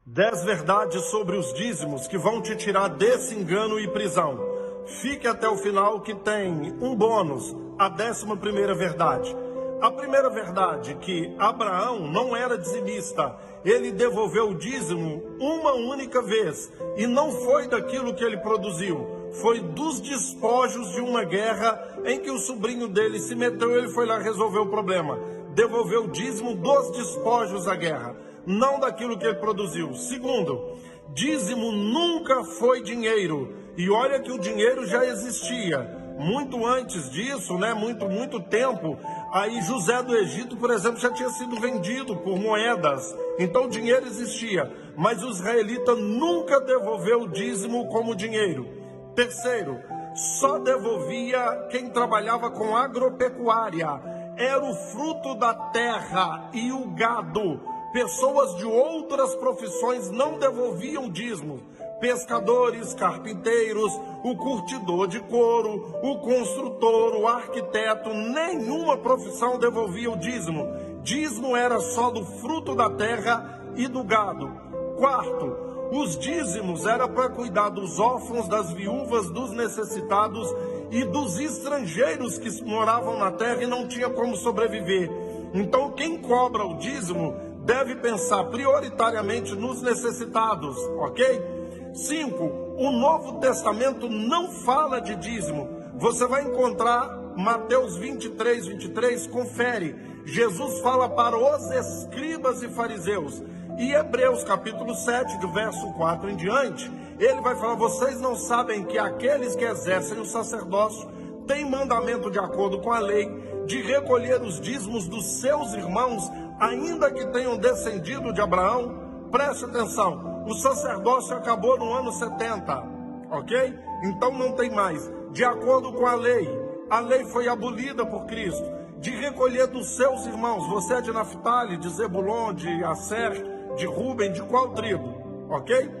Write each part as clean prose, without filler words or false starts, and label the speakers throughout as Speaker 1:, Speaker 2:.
Speaker 1: 10 verdades sobre os dízimos que vão te tirar desse engano e prisão. Fique até o final que tem um bônus, a 11ª verdade. A primeira verdade, que Abraão não era dizimista. Ele devolveu o dízimo uma única vez. E não foi daquilo que ele produziu. Foi dos despojos de uma guerra em que o sobrinho dele se meteu. Ele foi lá resolver o problema. Devolveu o dízimo dos despojos da guerra, não daquilo que ele produziu. Segundo, dízimo nunca foi dinheiro. E olha que o dinheiro já existia. Muito antes disso, muito tempo, aí José do Egito, por exemplo, já tinha sido vendido por moedas. Então o dinheiro existia, mas o israelita nunca devolveu o dízimo como dinheiro. Terceiro, só devolvia quem trabalhava com agropecuária. Era o fruto da terra e o gado. Pessoas de outras profissões não devolviam dízimo. Pescadores, carpinteiros, o curtidor de couro, o construtor, o arquiteto, nenhuma profissão devolvia o dízimo. Dízimo era só do fruto da terra e do gado. Quarto, os dízimos era para cuidar dos órfãos, das viúvas, dos necessitados e dos estrangeiros que moravam na terra e não tinha como sobreviver. Então quem cobra o dízimo deve pensar prioritariamente nos necessitados, ok? 5. O Novo Testamento não fala de dízimo. Você vai encontrar Mateus 23, confere. Jesus fala para os escribas e fariseus. E Hebreus capítulo 7, do verso 4 em diante, ele vai falar: vocês não sabem que aqueles que exercem o sacerdócio têm mandamento de acordo com a lei de recolher os dízimos dos seus irmãos, ainda que tenham descendido de Abraão? Preste atenção, o sacerdócio acabou no ano 70, ok? Então não tem mais. De acordo com a lei foi abolida por Cristo, de recolher dos seus irmãos. Você é de Naftali, de Zebulon, de Asser, de Ruben, de qual tribo? Ok?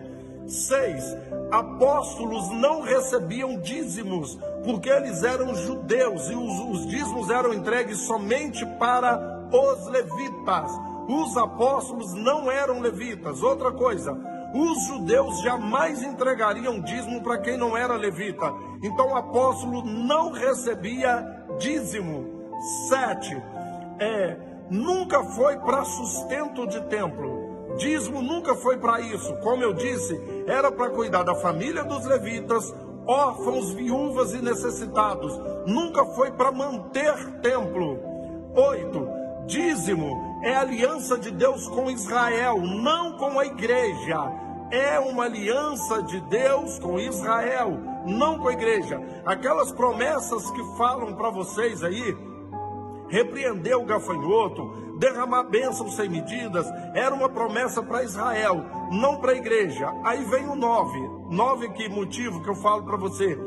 Speaker 1: 6. Apóstolos não recebiam dízimos, porque eles eram judeus, e os dízimos eram entregues somente para os levitas. Os apóstolos não eram levitas. Outra coisa, os judeus jamais entregariam dízimo para quem não era levita. Então o apóstolo não recebia dízimo. 7. Nunca foi para sustento de templo. Dízimo nunca foi para isso. Como eu disse, era para cuidar da família dos levitas, órfãos, viúvas e necessitados. Nunca foi para manter templo. 8. Dízimo é aliança de Deus com Israel, não com a igreja. É uma aliança de Deus com Israel, não com a igreja. Aquelas promessas que falam para vocês aí, repreender o gafanhoto, derramar bênçãos sem medidas, era uma promessa para Israel, não para a igreja. Aí vem o 9, que motivo que eu falo para você.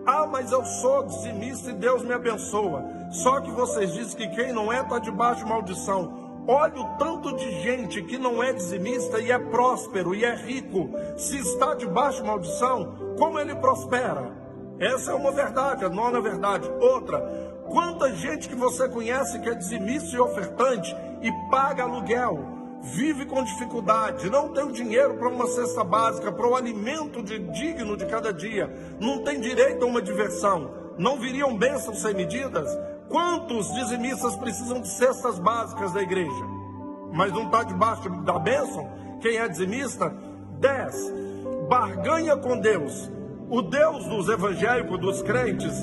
Speaker 1: Ah, mas eu sou dizimista e Deus me abençoa. Só que vocês dizem que quem não é está debaixo de maldição. Olha o tanto de gente que não é dizimista e é próspero e é rico. Se está debaixo de maldição, como ele prospera? Essa é uma verdade, a 9ª verdade. Outra, quanta gente que você conhece que é dizimista e ofertante e paga aluguel, vive com dificuldade, não tem o dinheiro para uma cesta básica, para o alimento digno de cada dia, não tem direito a uma diversão, não viriam bênçãos sem medidas? Quantos dizimistas precisam de cestas básicas da igreja, mas não está debaixo da bênção? Quem é dizimista? 10. Barganha com Deus. O Deus dos evangélicos, dos crentes: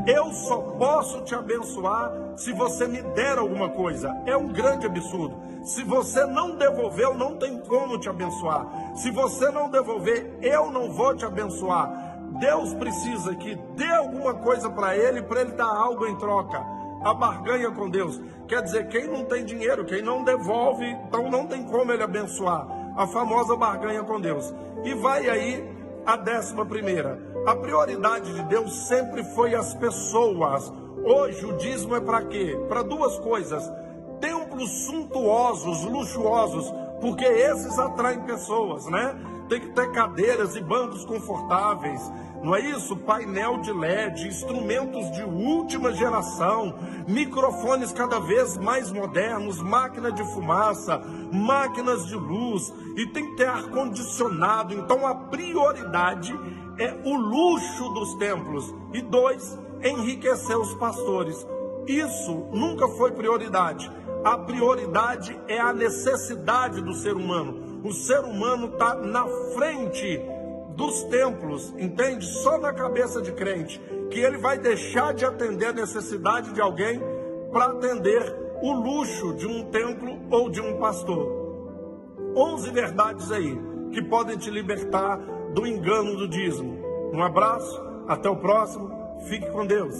Speaker 1: eu só posso te abençoar se você me der alguma coisa. É um grande absurdo. Se você não devolver, eu não tenho como te abençoar. Se você não devolver, eu não vou te abençoar. Deus precisa que dê alguma coisa para ele dar algo em troca. A barganha com Deus quer dizer, quem não tem dinheiro, quem não devolve, então não tem como ele abençoar. A famosa barganha com Deus. E vai aí a 11ª. A prioridade de Deus sempre foi as pessoas. Hoje o dízimo é para quê? Para duas coisas: templos suntuosos, luxuosos. porque esses atraem pessoas, né? Tem que ter cadeiras e bancos confortáveis, não é isso? Painel de LED, instrumentos de última geração, microfones cada vez mais modernos, máquina de fumaça, máquinas de luz, e tem que ter ar-condicionado. Então a prioridade é o luxo dos templos. E 2, enriquecer os pastores. Isso nunca foi prioridade. A prioridade é a necessidade do ser humano. O ser humano está na frente dos templos, entende? Só na cabeça de crente, que ele vai deixar de atender a necessidade de alguém para atender o luxo de um templo ou de um pastor. 11 verdades aí que podem te libertar do engano do dízimo. Um abraço, até o próximo, fique com Deus.